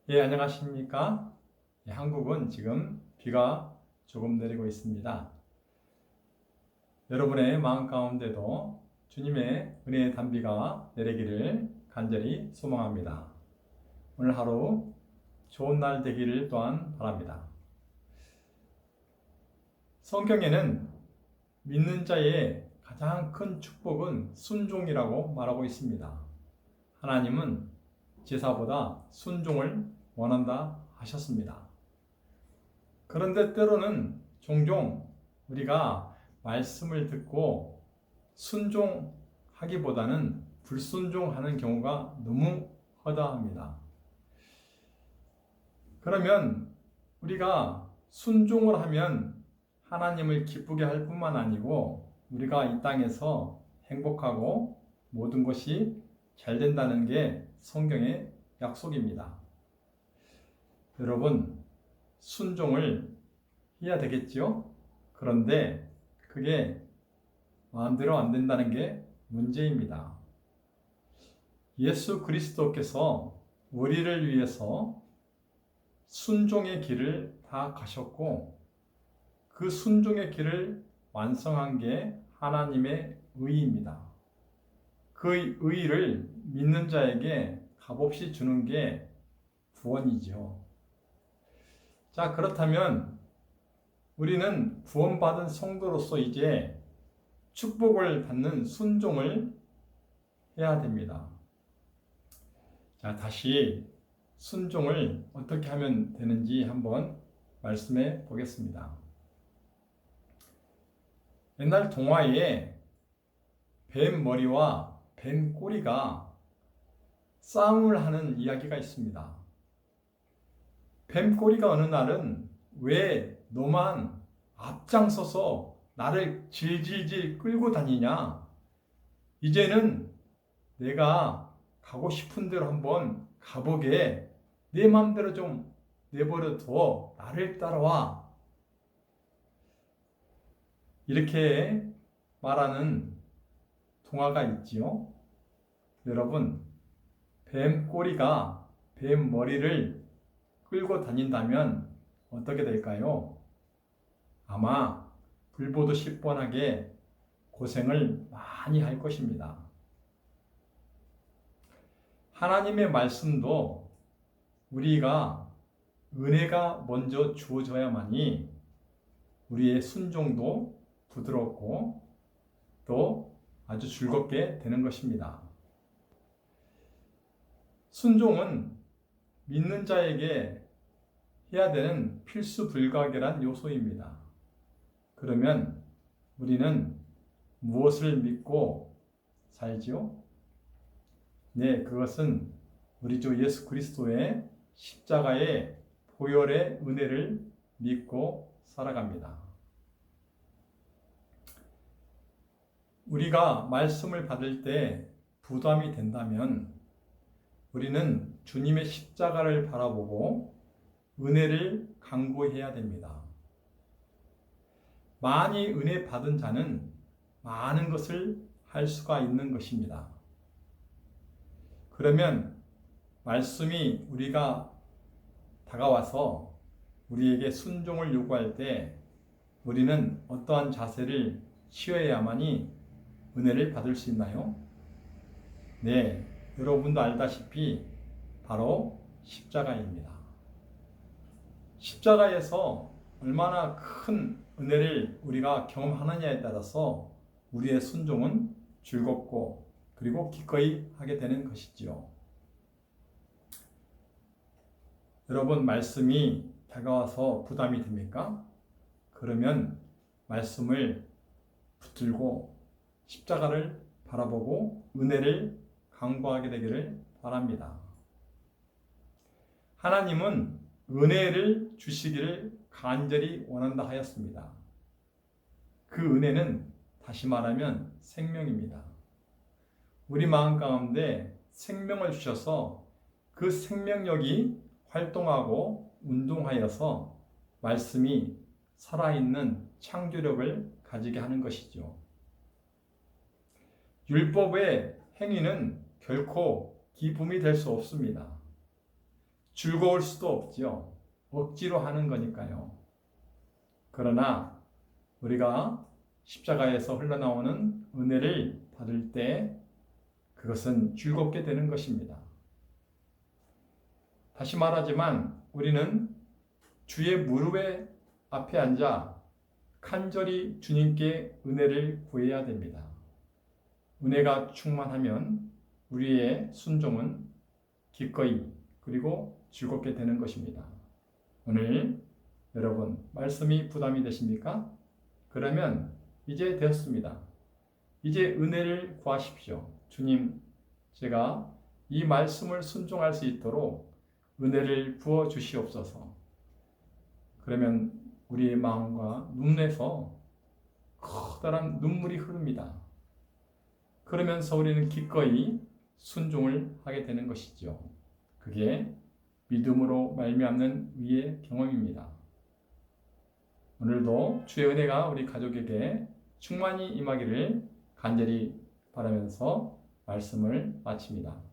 예, 안녕하십니까? 예, 한국은 지금 비가 조금 내리고 있습니다. 여러분의 마음 가운데도 주님의 은혜의 단비가 내리기를 간절히 소망합니다. 오늘 하루 좋은 날 되기를 또한 바랍니다. 성경에는 믿는 자의 가장 큰 축복은 순종이라고 말하고 있습니다. 하나님은 제사보다 순종을 원한다 하셨습니다. 그런데 때로는 종종 우리가 말씀을 듣고 순종하기보다는 불순종하는 경우가 너무 허다합니다. 그러면 우리가 순종을 하면 하나님을 기쁘게 할 뿐만 아니고 우리가 이 땅에서 행복하고 모든 것이 잘 된다는 게 성경의 약속입니다. 여러분, 순종을 해야 되겠지요? 그런데 그게 마음대로 안 된다는 게 문제입니다. 예수 그리스도께서 우리를 위해서 순종의 길을 다 가셨고 그 순종의 길을 완성한 게 하나님의 의입니다. 그 의를 믿는 자에게 값없이 주는 게 구원이죠. 자, 그렇다면 우리는 구원받은 성도로서 이제 축복을 받는 순종을 해야 됩니다. 자, 다시 순종을 어떻게 하면 되는지 한번 말씀해 보겠습니다. 옛날 동화에 뱀 머리와 뱀 꼬리가 싸움을 하는 이야기가 있습니다. 뱀 꼬리가 어느 날은 왜 너만 앞장서서 나를 질질질 끌고 다니냐? 이제는 내가 가고 싶은 대로 한번 가보게. 내 마음대로 좀 내버려 둬. 나를 따라와. 이렇게 말하는 동화가 있지요. 여러분, 뱀 꼬리가 뱀 머리를 끌고 다닌다면 어떻게 될까요? 아마 불보듯 10번하게 고생을 많이 할 것입니다. 하나님의 말씀도 우리가 은혜가 먼저 주어져야만이 우리의 순종도 부드럽고 또 아주 즐겁게 되는 것입니다. 순종은 믿는 자에게 해야 되는 필수 불가결한 요소입니다. 그러면 우리는 무엇을 믿고 살지요? 네, 그것은 우리 주 예수 그리스도의 십자가의 보혈의 은혜를 믿고 살아갑니다. 우리가 말씀을 받을 때 부담이 된다면 우리는 주님의 십자가를 바라보고 은혜를 간구해야 됩니다. 많이 은혜 받은 자는 많은 것을 할 수가 있는 것입니다. 그러면 말씀이 우리가 다가와서 우리에게 순종을 요구할 때 우리는 어떠한 자세를 취해야만이 은혜를 받을 수 있나요? 네, 여러분도 알다시피 바로 십자가입니다. 십자가에서 얼마나 큰 은혜를 우리가 경험하느냐에 따라서 우리의 순종은 즐겁고 그리고 기꺼이 하게 되는 것이지요. 여러분, 말씀이 다가와서 부담이 됩니까? 그러면 말씀을 붙들고 십자가를 바라보고 은혜를 간구하게 되기를 바랍니다. 하나님은 은혜를 주시기를 간절히 원한다 하였습니다. 그 은혜는 다시 말하면 생명입니다. 우리 마음 가운데 생명을 주셔서 그 생명력이 활동하고 운동하여서 말씀이 살아있는 창조력을 가지게 하는 것이죠. 율법의 행위는 결코 기쁨이 될 수 없습니다. 즐거울 수도 없지요. 억지로 하는 거니까요. 그러나 우리가 십자가에서 흘러나오는 은혜를 받을 때 그것은 즐겁게 되는 것입니다. 다시 말하지만 우리는 주의 무릎에 앞에 앉아 간절히 주님께 은혜를 구해야 됩니다. 은혜가 충만하면 우리의 순종은 기꺼이 그리고 즐겁게 되는 것입니다. 오늘 여러분 말씀이 부담이 되십니까? 그러면 이제 되었습니다. 이제 은혜를 구하십시오. 주님, 제가 이 말씀을 순종할 수 있도록 은혜를 부어 주시옵소서. 그러면 우리의 마음과 눈에서 커다란 눈물이 흐릅니다. 그러면서 우리는 기꺼이 순종을 하게 되는 것이죠. 그게 믿음으로 말미암는 의의 경험입니다. 오늘도 주의 은혜가 우리 가족에게 충만히 임하기를 간절히 바라면서 말씀을 마칩니다.